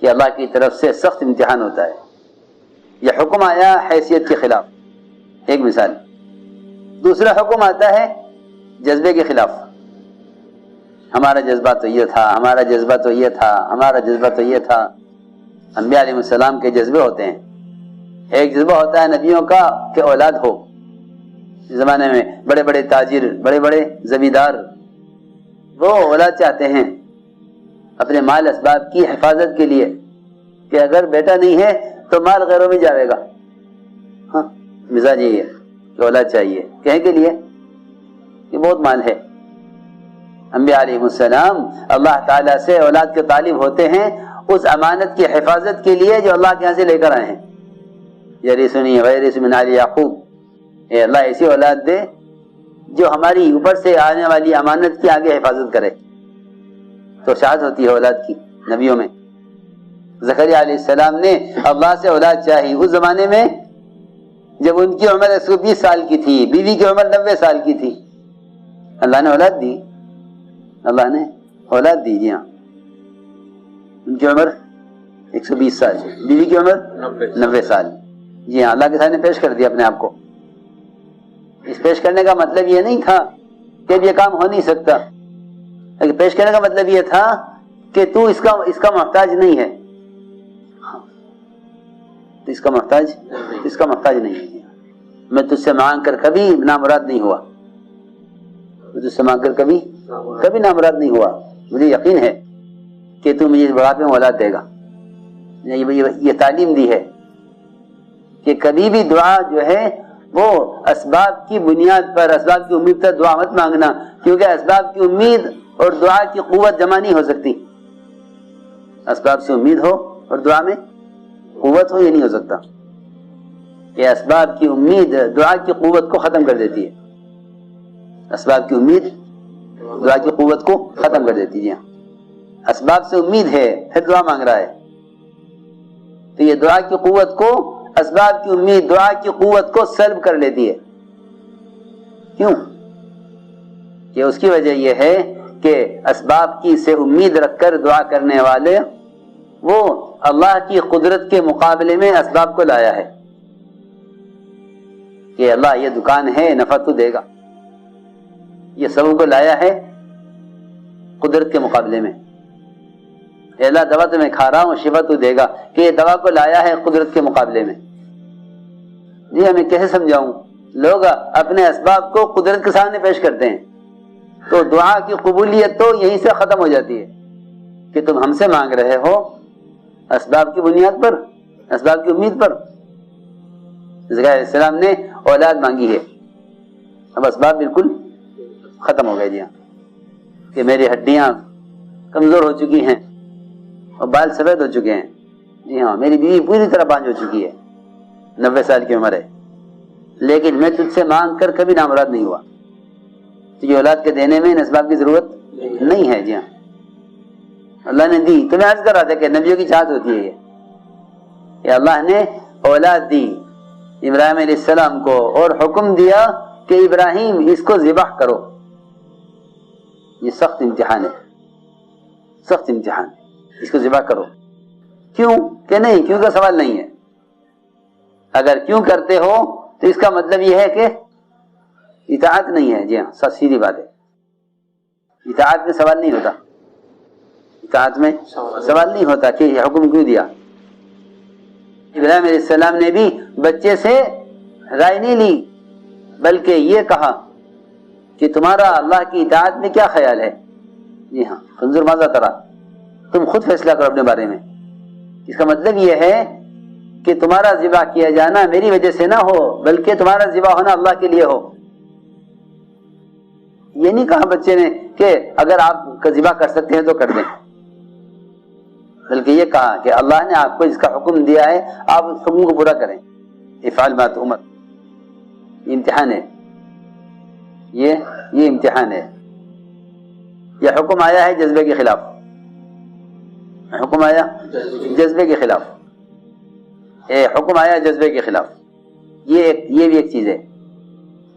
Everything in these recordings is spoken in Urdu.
کہ اللہ کی طرف سے سخت امتحان ہوتا ہے. یہ حکم آیا حیثیت کے خلاف، ایک مثال. دوسرا حکم آتا ہے جذبے کے خلاف. ہمارا جذبہ تو یہ تھا، ہمارا جذبہ تو یہ تھا، ہمارا جذبہ تو یہ تھا. انبیاء علیہ السلام کے جذبے ہوتے ہیں. ایک جذبہ ہوتا ہے نبیوں کا کہ اولاد ہو. اس زمانے میں بڑے بڑے تاجر، بڑے بڑے زمیندار وہ اولاد چاہتے ہیں اپنے مال اسباب کی حفاظت کے لیے کہ اگر بیٹا نہیں ہے تو مال غیروں میں جاوے گا. ہاں مزاج یہی ہے کہ اولاد چاہیے. کہیں کے لیے کہ بہت مال ہے. انبیاء علیہ السلام اللہ تعالیٰ سے اولاد کے طالب ہوتے ہیں اس امانت کی حفاظت کے لیے جو اللہ کے یہاں سے لے کر آئے ہیں. یرثنی ویرث من آل یعقوب، اے اللہ ایسی اولاد دے جو ہماری اوپر سے آنے والی امانت کی آگے حفاظت کرے. تو شاہد ہوتی ہے اولاد کی نبیوں میں. زکریا علیہ السلام نے اللہ سے اولاد چاہی اس زمانے میں جب ان کی عمر 120 سال کی تھی، بیوی کی عمر 90 سال کی تھی. اللہ نے اولاد دی، اللہ نے اولاد دی. جی ہاں، ان کی عمر 120 سال، بیوی کی عمر 90 سال. جی ہاں، اللہ کے سامنے پیش کر دیا اپنے آپ کو. اس پیش کرنے کا مطلب یہ نہیں تھا کہ اب یہ کام ہو نہیں سکتا. پیش کرنے کا مطلب یہ تھا کہ تو اس کا محتاج نہیں ہے. اس کا محتاج نہیں ہے. میں تجھ سے مانگ کر کبھی نامراد نہیں ہوا. میں تجھ سے مانگ کر کبھی نامراد نہیں ہوا. مجھے یقین ہے کہ تو مجھے بڑھاپے میں اولاد دے گا. یہ تعلیم دی ہے کہ کبھی بھی دعا جو ہے وہ اسباب کی بنیاد پر، اسباب کی امید پر دعا مت مانگنا، کیونکہ اسباب کی امید اور دعا کی قوت جمع نہیں ہو سکتی. اسباب سے امید ہو اور دعا میں قوت ہو، یہ نہیں ہو سکتا. کہ اسباب کی امید دعا کی قوت کو ختم کر دیتی ہے. اسباب کی امید دعا کی قوت کو ختم کر دیتی ہے. جی ہاں، اسباب سے امید ہے پھر دعا مانگ رہا ہے تو یہ دعا کی قوت کو، اسباب کی امید دعا کی قوت کو سلب کر لیتی ہے. کیوں؟ کہ اس کی وجہ یہ ہے کہ اسباب کی سے امید رکھ کر دعا کرنے والے وہ اللہ کی قدرت کے مقابلے میں اسباب کو لایا ہے. کہ اللہ یہ دکان ہے، نفع تو دے گا. یہ سبب کو لایا ہے قدرت کے مقابلے میں. اے اللہ دوا تو میں کھا رہا ہوں، شفا تو دے گا، کہ یہ دوا کو لایا ہے قدرت کے مقابلے میں. جی ہمیں کیسے سمجھاؤں؟ لوگ اپنے اسباب کو قدرت کے سامنے پیش کرتے ہیں تو دعا کی قبولیت تو یہیں سے ختم ہو جاتی ہے کہ تم ہم سے مانگ رہے ہو اسباب کی بنیاد پر، اسباب کی امید پر. زکریا علیہ السلام نے اولاد مانگی ہے، اب اسباب بالکل ختم ہو گئے. جی ہاں، کہ میری ہڈیاں کمزور ہو چکی ہیں اور بال سفید ہو چکے ہیں. جی ہاں، میری بیوی پوری طرح بانجھ ہو چکی ہے، 90 سال کی عمر ہے، لیکن میں تجھ سے مانگ کر کبھی نامراد نہیں ہوا. تجھے اولاد کے دینے میں ان اسباب کی ضرورت نہیں ہے. جی ہاں، اللہ نے دی. تو میں عرض کر رہا تھا کہ نبیوں کی چاہت ہوتی ہے یہ کہ اللہ نے اولاد دی ابراہیم علیہ السلام کو اور حکم دیا کہ ابراہیم اس کو ذبح کرو. یہ سخت امتحان ہے، سخت امتحان. اس کو ذبح کرو. کیوں؟ کہ نہیں، کیوں کا سوال نہیں ہے. اگر کیوں کرتے ہو تو اس کا مطلب یہ ہے کہ اطاعت نہیں ہے. جی ہاں، سب سیدھی بات ہے. اطاعت میں سوال نہیں ہوتا، اطاعت میں سوال نہیں ہوتا کہ یہ حکم کیوں دیا. ابراہیم علیہ السلام نے بھی بچے سے رائے نہیں لی، بلکہ یہ کہا کہ تمہارا اللہ کی اطاعت میں کیا خیال ہے. جی ہاں، انظر ماذا ترى، تم خود فیصلہ کرو اپنے بارے میں. اس کا مطلب یہ ہے کہ تمہارا ذبح کیا جانا میری وجہ سے نہ ہو، بلکہ تمہارا ذبح ہونا اللہ کے لیے ہو. یہ نہیں کہا بچے نے کہ اگر آپ کا ذبح کر سکتے ہیں تو کر دیں، بلکہ یہ کہا کہ اللہ نے آپ کو اس کا حکم دیا ہے، آپ اس حکم کو پورا کریں. افعل ما تؤمر. یہ امتحان ہے، یہ امتحان ہے. یہ حکم آیا ہے جذبے کے خلاف، حکم آیا جذبے کے خلاف. حکم آیا جذبے کے خلاف. یہ بھی ایک چیز ہے.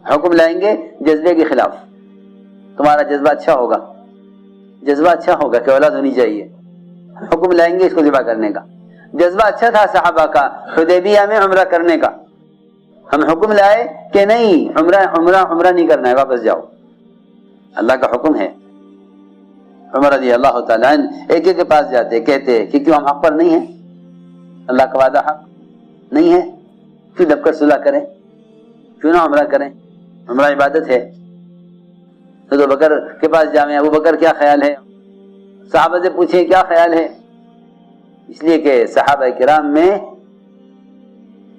حکم لائیں گے جذبے کے خلاف. تمہارا جذبہ اچھا ہوگا، جذبہ اچھا ہوگا کہ اولاد ہونی چاہیے. حکم لائیں گے اس کو ذبح کرنے کا. جذبہ اچھا تھا صحابہ کا حدیبیہ میں عمرہ کرنے کا. ہم حکم لائے کہ نہیں عمرہ نہیں کرنا ہے, واپس جاؤ. اللہ کا حکم ہے. عمر رضی اللہ تعالیٰ عنہ ایک کے پاس جاتے, کہتے کہ کیوں ہم حق پر نہیں ہیں, اللہ کا وعدہ حق نہیں ہے, کیوں دب کر صلح کریں, کیوں نہ عمرہ کریں, عمرہ عبادت ہے. تو ابو بکر کے پاس جائیں, ابو بکر کیا خیال ہے, صحابہ سے پوچھیں کیا خیال ہے. اس لیے کہ صحابہ کرام میں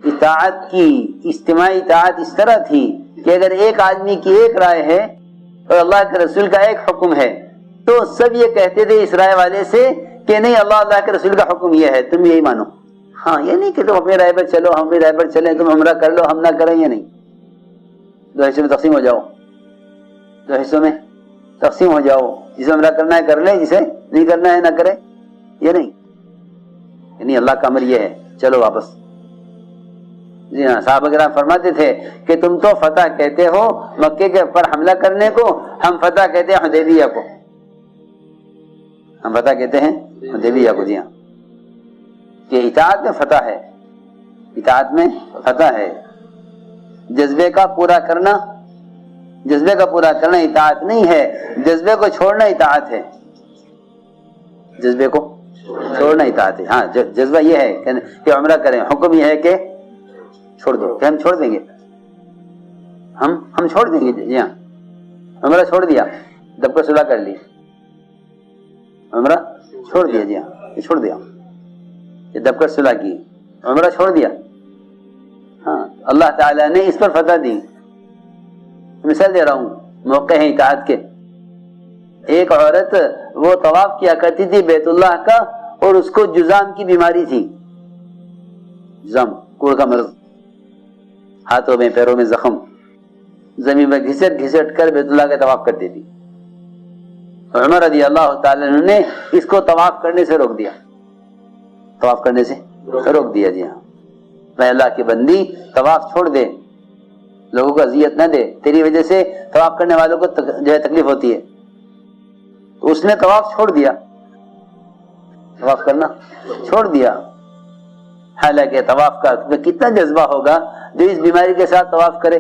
اطاعت کی اجتماعی اطاعت اس طرح تھی کہ اگر ایک آدمی کی ایک رائے ہے اور اللہ کے رسول کا ایک حکم ہے تو سب یہ کہتے تھے اس رائے والے سے کہ نہیں, اللہ کے رسول کا حکم یہ ہے, تم یہی مانو. ہاں, یہ نہیں کہ تم اپنی رائے پر چلو, ہم اپنی رائے پر چلیں, تم عمرہ کر لو ہم نہ کریں, یہ نہیں. دو حصوں میں تقسیم ہو جاؤ, دو حصوں میں تقسیم ہو جاؤ, جسے عمرہ کرنا ہے کر لے, جسے نہیں کرنا ہے نہ کرے, یہ نہیں. یعنی اللہ کا امر یہ ہے, چلو واپس. جی ہاں, صحابہ کرام فرماتے تھے کہ تم تو فتح کہتے ہو مکے کے پر حملہ کرنے کو, ہم فتح کہتے ہیں حدیبیہ کو. ہم فتح کہتے ہیں حدیبیہ کو. جی ہاں, کہ اطاعت میں فتح ہے, اطاعت میں فتح ہے. جذبے کا پورا کرنا اطاعت نہیں ہے, جذبے کو چھوڑنا اطاعت ہے. جذبے کو چھوڑنا اطاعت ہے. ہاں, جذبہ یہ ہے کہ عمرہ کریں, حکم یہ ہے کہ چھوڑ دو, کہ ہم چھوڑ دیں گے, ہم چھوڑ دیں گے. جی ہاں, عمرہ چھوڑ دیا, دب کو صلح کر لی, عمرہ چھوڑ دیا. جی ہاں, یہ چھوڑ دیا, یہ دب کر صلح کی, عمرہ چھوڑ دیا. ہاں, اللہ تعالیٰ نے اس پر فتح دی. مثال دے رہا ہوں, موقع ہے اطاعت کے. ایک عورت وہ طواف کیا کرتی تھی بیت اللہ کا, اور اس کو جذام کی بیماری تھی. جذام, کوڑ کا مرض, ہاتھوں میں پیروں میں زخم, زمین میں گھسٹ گھسٹ کر بیت اللہ کا طواف کرتی تھی. عمر رضی اللہ تعالی عنہ نے اس کو طواف کرنے سے روک دیا, طواف کرنے سے روک دیا. جی ہاں, میں اللہ کی بندی طواف چھوڑ دے, لوگوں کو اذیت نہ دے, تیری وجہ سے طواف کرنے والوں کو جو ہے تکلیف ہوتی ہے. تو اس نے طواف چھوڑ دیا, طواف کرنا چھوڑ دیا. حالانکہ طواف کا کتنا جذبہ ہوگا جو اس بیماری کے ساتھ طواف کرے.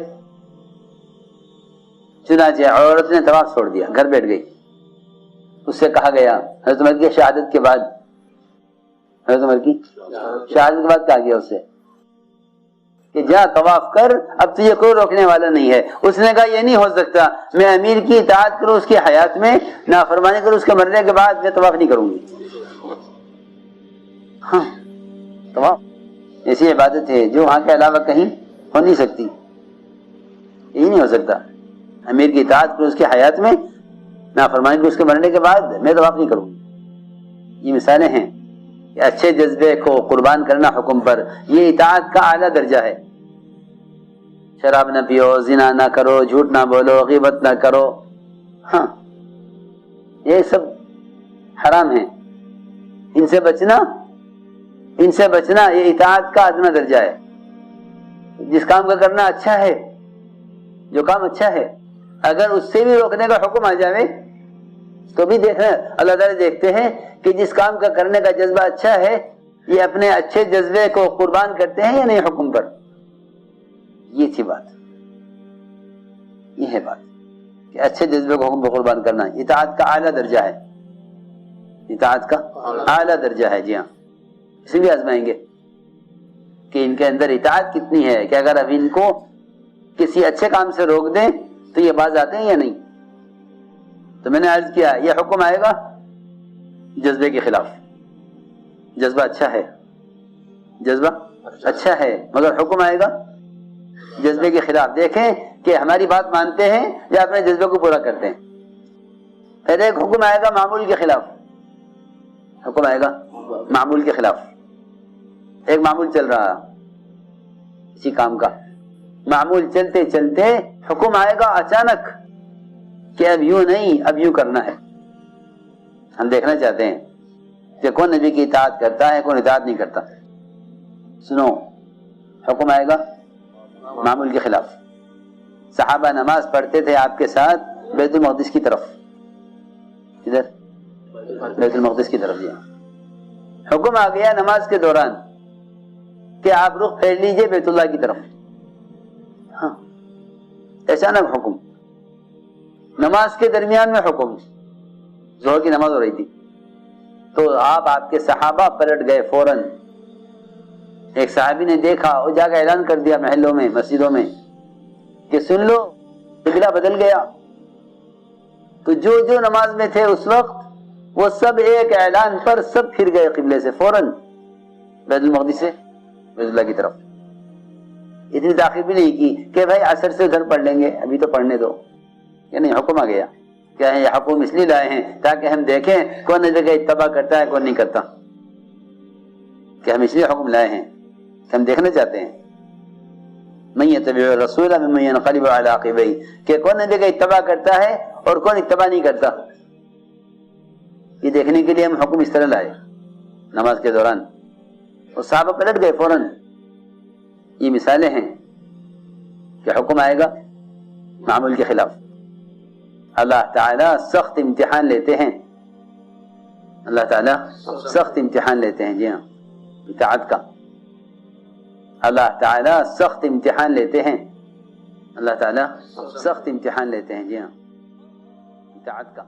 چنانچہ عورت نے طواف چھوڑ دیا, گھر بیٹھ گئی. اس سے کہا گیا حضرت عمر کی شہادت کے بعد, حضرت عمر کی شہادت کے بعد کہا گیا اس سے کہ جا طواف کر, اب تجھے کوئی روکنے والا نہیں ہے. اس نے کہا یہ نہیں ہو سکتا, میں امیر کی اطاعت کروں اس کی حیات میں, نافرمانی کروں اس کے مرنے کے بعد, میں طواف نہیں کروں گی. ہاں, طواف ایسی عبادت ہے جو وہاں کے علاوہ کہیں ہو نہیں سکتی. یہی نہیں ہو سکتا, امیر کی اطاعت کروں اس کی حیات میں, نافرمانی کروں اس کے مرنے کے بعد, میں طواف نہیں کروں گی. یہ مثالیں ہیں کہ اچھے جذبے کو قربان کرنا حکم پر, یہ اطاعت کا اعلیٰ درجہ ہے. شراب نہ پیو, زنا نہ کرو, جھوٹ نہ بولو, غیبت نہ کرو. ہاں, یہ سب حرام ہیں, ان سے بچنا یہ اطاعت کا ادنیٰ درجہ ہے. جس کام کا کرنا اچھا ہے, جو کام اچھا ہے, اگر اس سے بھی روکنے کا حکم آ جائے تو بھی دیکھنا, اللہ تعالیٰ دیکھتے ہیں کہ جس کام کا کرنے کا جذبہ اچھا ہے, یہ اپنے اچھے جذبے کو قربان کرتے ہیں یا نہیں حکم پر. یہ تھی بات, یہ ہے بات کہ اچھے جذبے کو حکم پر قربان کرنا اطاعت کا اعلیٰ درجہ ہے, اطاعت کا اعلیٰ درجہ ہے. جی ہاں, اسے بھی آزمائیں گے کہ ان کے اندر اطاعت کتنی ہے, کہ اگر اب ان کو کسی اچھے کام سے روک دیں تو یہ باز آتے ہیں یا نہیں. تو میں نے عرض کیا یہ حکم آئے گا جذبے کے خلاف. جذبہ اچھا ہے مگر حکم آئے گا جذبے کے خلاف. دیکھیں کہ ہماری بات مانتے ہیں یا اپنے جذبے کو پورا کرتے ہیں. پہلے ایک حکم آئے گا معمول کے خلاف, حکم آئے گا معمول کے خلاف. ایک معمول چل رہا اسی کام کا, معمول چلتے چلتے حکم آئے گا اچانک کہ اب یوں نہیں, اب یوں کرنا ہے. ہم دیکھنا چاہتے ہیں کہ کون نبی کی اطاعت کرتا ہے, کون اطاعت نہیں کرتا. سنو, حکم آئے گا معمول کے خلاف. صحابہ نماز پڑھتے تھے آپ کے ساتھ بیت المقدس کی طرف, ادھر بیت المقدس کی طرف. حکم آ گیا نماز کے دوران کہ آپ رخ پھیر لیجئے بیت اللہ کی طرف. ہاں اچانک حکم, نماز کے درمیان میں حکم, ظہر کی نماز ہو رہی تھی تو آپ کے صحابہ پلٹ گئے فوراً. ایک صحابی نے دیکھا, وہ جا کے اعلان کر دیا محلوں میں, مسجدوں میں کہ سن لو قبلہ بدل گیا. تو جو جو نماز میں تھے اس وقت وہ سب ایک اعلان پر سب پھر گئے قبلے سے فوراً, بیت المقدس سے بیت اللہ کی طرف. اتنی تاخیر بھی نہیں کی کہ بھائی عصر سے ادھر پڑھ لیں گے, ابھی تو پڑھنے دو. کہ نہیں, حکم آ گیا. کیا ہے یہ حکم اس لیے لائے ہیں تاکہ ہم دیکھیں کون جگہ اتباع کرتا ہے کون نہیں کرتا. کہ ہم اس لیے حکم لائے ہیں کہ ہم دیکھنا چاہتے ہیں من یتبع الرسول ممن ينقلب على عقبیہ, کہ کون جگہ اتباع کرتا ہے اور کون اتباع نہیں کرتا. یہ دیکھنے کے لیے ہم حکم اس طرح لائے نماز کے دوران. اور صحابہ پلٹ گئے فوراً. یہ مثالیں ہیں کہ حکم آئے گا معمول کے خلاف. اللہ تعالیٰ سخت امتحان لیتے ہیں, اللہ تعالیٰ سخت امتحان لیتے ہیں. جی ہاں, اطاعت کا. اللہ تعالیٰ سخت امتحان لیتے ہیں, اللہ تعالیٰ سخت امتحان لیتے ہیں. جی ہاں, اطاعت کا.